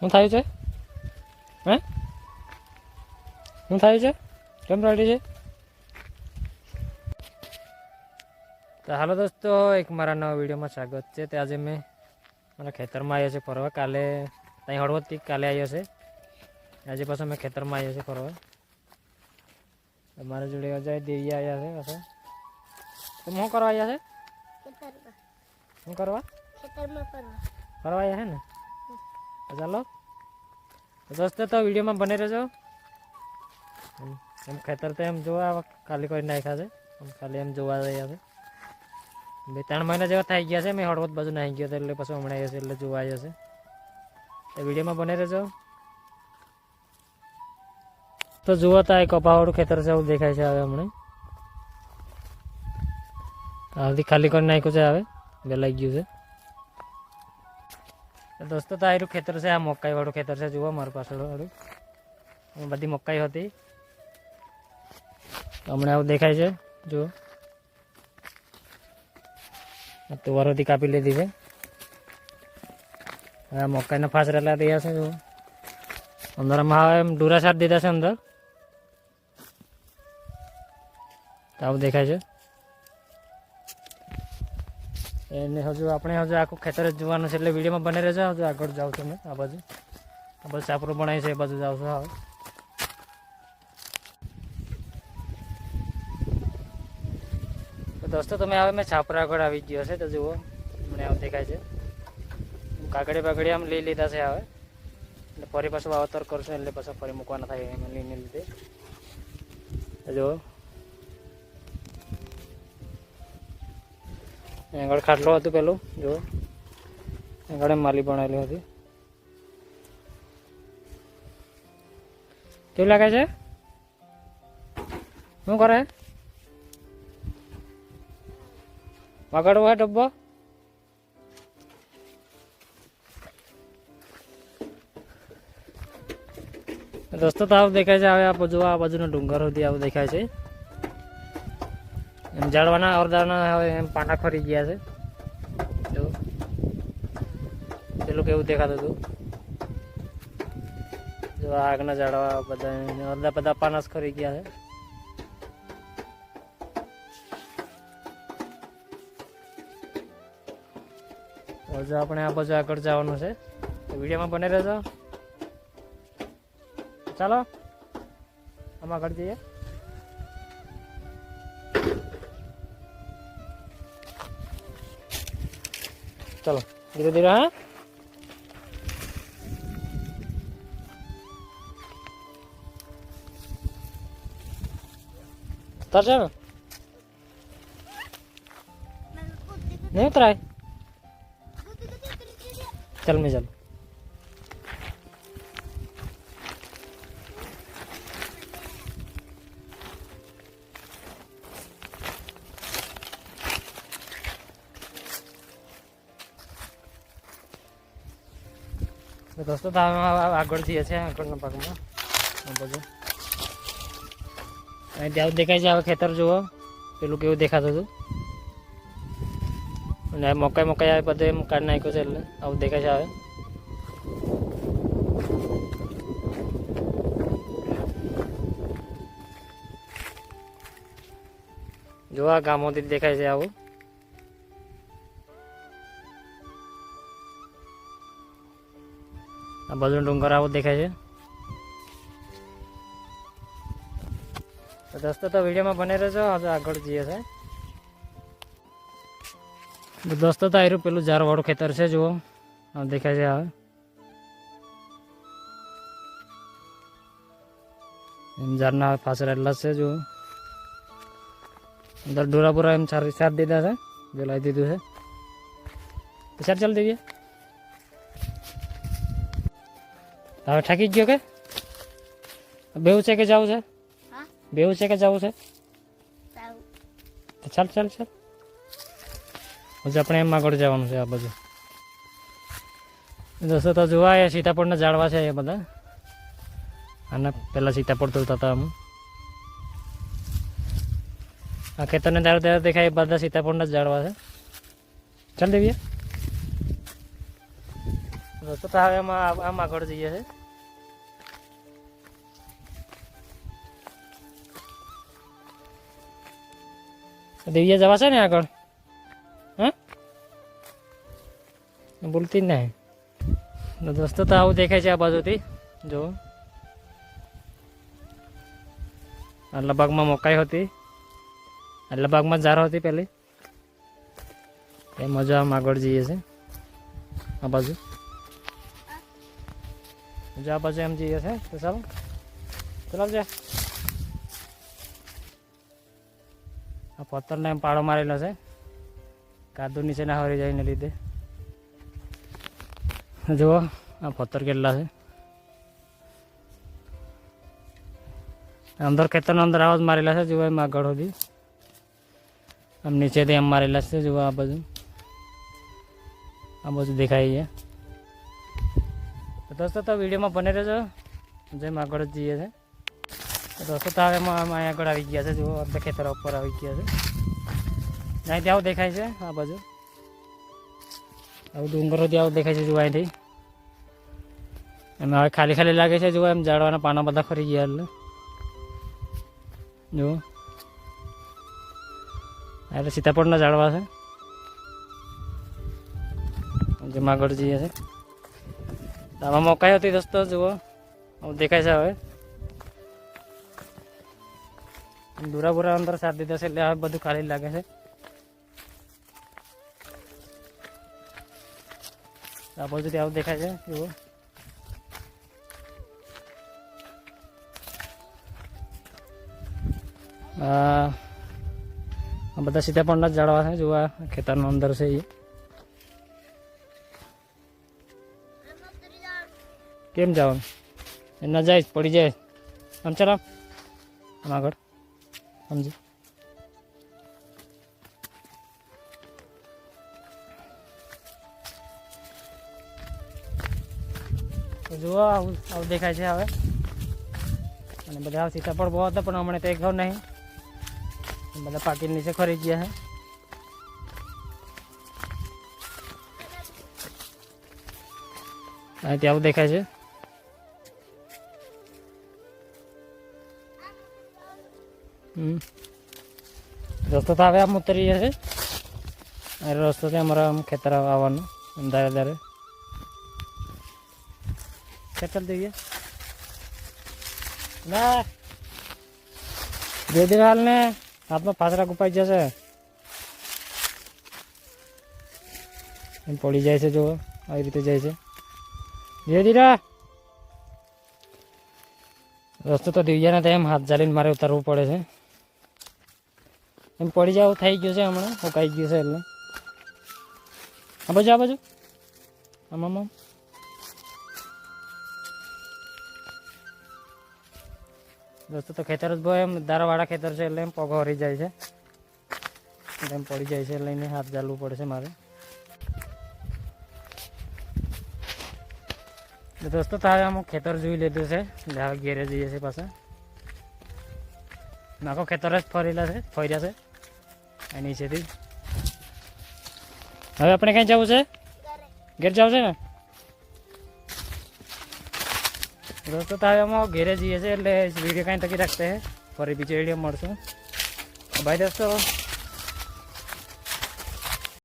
શું થયું છે? હે શું થયું છે? કેમ રડી છે? તો હાલો દોસ્તો, એક મારા નવા વિડીયોમાં સ્વાગત છે. તે આજે મેં મારા ખેતરમાં આવ્યો છે ફરવા. કાલે ત્યાં હળવદથી કાલે આવ્યો છે. આજે પાછો મેં ખેતરમાં આવ્યો છે ફરવા. મારા જોડે અજય દેવી આવ્યા છે પાછો. તમે શું કરવા આવ્યા છે? શું કરવા? ફરવા આવ્યા છે ને? ચાલો દોસ્તો, તો વિડીયોમાં બને રહેજો. એમ ખેતર તો એમ જોવા ખાલી કોઈ નાખ્યા છે, ખાલી એમ જોવા રહ્યા છે. 2-3 મહિના જેવા થઈ ગયા છે. મેં હળવદ બાજુ નાહી ગયો હતો, એટલે પછી હમણાં આવ્યો છે, એટલે જોવા આવ્યો છે. તો વિડીયોમાં બને રહેજો. તો જુઓ, તો આ કપાવાળું ખેતર છે, એવું દેખાય છે. હવે હમણાં આવતી ખાલી કરી નાખ્યું છે. હવે વેલાઈ ગયું છે. દોસ્તો, તો આયરું ખેતર છે. આ મકાઈ વાળું ખેતર છે. જુઓ મારું પાછળ વાળું બધી મકાઈ હતી. હમણાં આવું દેખાય છે. જુઓ, તુવારોથી કાપી લીધી છે. આ મકાઈના ફાસ રહેલા રહ્યા છે. જુઓ, અંદરમાં હવે એમ ડુરા સાર દીધા છે અંદર. આવું દેખાય છે. એને હજુ આપણે આખું ખેતર જ જોવાનું છે, એટલે વિડીયોમાં બને રહેજો. હજુ આગળ જાઉં છું મેં. આ બાજુ સાપરું બનાવી છે, એ બાજુ જાઉં છું. હવે તો દોસ્તો, તમે હવે મેં છાપરા આગળ આવી ગયો છે. તો જુઓ, મને આવું દેખાય છે. કાગડી આમ લઈ લીધા છે. હવે એટલે ફરી પાછું વાવતર કરશું, એટલે પાછું ફરી મૂકવાના થાય એમ લઈને લીધે. જુઓ, આગળ ખાટલો હતું પેલું. જુઓ, આગળ માલી બનાવેલી હતી. કેવું લાગે છે? શું કરે? વગાડવો હોય ડબ્બો? દોસ્તો, તો આવું દેખાય છે. હવે આ બાજુનો ડુંગર સુધી આવું દેખાય છે. એમ ઝાડવાના અડધાના હવે એમ પાટા ખરી ગયા છે. જો પેલું કેવું દેખાતું હતું. જો આગના ઝાડવા બધા બધા પાના ખરી ગયા છે. હજુ આપણે આ બાજુ આગળ જવાનું છે. વિડીયોમાં બને રહેજો. ચાલો આમાં આગળ જઈએ. चलो धीरे धीरे. हाँ, उतर जा. नहीं उतरा है? चल मैं चल. दोस्तों, આગળ જઈએ છીએ. આગળના ભાગમાં બધું ત્યાં દેખાય છે. હવે ખેતર જુઓ, પેલું કેવું દેખાતું હતું. અને મકાઈ આવે બધું એમ કાઢી નાખ્યું છે, એટલે આવું દેખાય છે. હવે જો આ ગામોથી દેખાય છે. આવું આ બાજુનો ડુંગર આવો દેખાય છે. તો દોસ્તો, તો વિડીયોમાં બને રહેજો. હવે આગળ જઈએ છે. દોસ્તો, તો આયરું પેલું ઝાડવાળું ખેતર છે. જુઓ, આમ દેખાય છે. હવે એમ ઝાડના ફાસ રહેલા છે. જુઓ, અંદર ડોરા એમ સાર દીધા છે, વેલાઈ દીધું છે. સર ચાલ દેવીએ. હવે થાકી ગયો કે? બેવું છે કે જવું છે? બેવું છે કે જવું છે? ચાલ ચાલ ચાલ. હજુ આપણે એમ આગળ જવાનું છે. આ બધું દોસ્તો, તો જોવા એ સીતાફળના ઝાડવા છે એ બધા. અને પહેલાં સીતાફળ તોડતા હતા અમે. આ ખેતરને દાડો દેખાય એ બધા સીતાફળના જ ઝાડવા છે. ચાલ દેવીએ. દોસ્તો તો હવે આમ આગળ જઈએ છે. દેવિયા જવાશે ને આગળ? હા, બોલતી જ નહીં. દોસ્તો તો આવું દેખાય છે આ બાજુથી. જો આટલા ભાગમાં મકાઈ હતી, આટલા ભાગમાં ઝારો હતી પહેલી. એ મજા આમ આગળ જઈએ છે આ બાજુ. આ બાજુ એમ જઈએ છે તો ચાલો ચલાવજે. આ પથ્થરને એમ પાડો મારેલો છે કાદુ નીચે ના હરી જાય ને લીધે. જુઓ આ પથ્થર કેટલા છે. અંદર ખેતરના અંદર આવા જ મારેલા છે. જુઓ એમ આગળ સુધી આમ નીચેથી એમ મારેલા છે. જુઓ આ બાજુ દેખાય છે. તો દોસ્તો તો વિડીયોમાં બને રહેજો. જેમ આગળ જ જઈએ છે દોસ્તો. તો હવે અહીં આગળ આવી ગયા છે. જુઓ આપણે ખેતર ઉપર આવી ગયા છે. અહીંથી આવું દેખાય છે આ બાજુ. આવું ડુંગરોથી આવું દેખાય છે. જુઓ અહીંથી એમ હવે ખાલી ખાલી લાગે છે. જુઓ એમ ઝાડવાના પાના બધા ફરી ગયા. એટલે જુઓ એટલે સીતાફળના ઝાડવા છે. જેમ આગળ જઈએ છે આમાં મકાઈ હતી દોસ્તો. જુઓ આવું દેખાય છે. હવે દૂરા અંદર સાથ દીધા છે એટલે હવે બધું ખાલી લાગે છે. આ બાજુથી આવું દેખાય છે. જુઓ આ બધા સીતાફળના જ ઝાડવા છે. જુઓ ખેતરનો અંદર છે. એ કેમ જવાનું? ના જાય પડી જાય. આમ ચાલ આમ આગળ સમજી. તો જુઓ આવું દેખાય છે હવે. અને બધા સીતાફળ બહુ હતા પણ હમણાં તો એક ઘઉં નહીં. બધા પાકી નીચે ખરી ગયા છે. અહીંથી આવું દેખાય છે. રસ્તો તો હવે આમ ઉતરી જશે. રસ્તોથી અમારા આમ ખેતર આવવાનું અંધારે અંધારે. ચાલ દઈએ ના બે દિન હાલ ને હાથમાં પાછરા કુપાઈ જશે. એમ પડી જાય છે. જો આવી રીતે જાય છે ધીરે ધીરે. રસ્તો તો દિવ્યાને તો એમ હાથ ચાલીને મારે ઉતારવું પડે છે. એમ પડી જાવ થઈ ગયું છે હમણાં. ઉકાઈ ગયું છે એટલે આ બાજુ આમ આમ દોસ્તો તો ખેતર જ બહુ એમ દારાવાળા ખેતર છે એટલે એમ પગ હરી જાય છે. એમ પડી જાય છે લઈને હાથ ચાલવું પડે છે મારે. દોસ્તો તો હવે અમુક ખેતર જોઈ લીધું છે. હવે ઘેરે જઈએ છીએ પાછા. આખો ખેતર જ ફર્યા છે આ નીચેથી. હવે આપણે ક્યાં જવું છે? ઘેર જવું છે ને દોસ્તો. તો હવે અમે ઘેરે જઈએ છીએ એટલે વિડીયો કાંઈ તકી રાખતે ફરી બીજો વિડીયો મળશું. ભાઈ દોસ્તો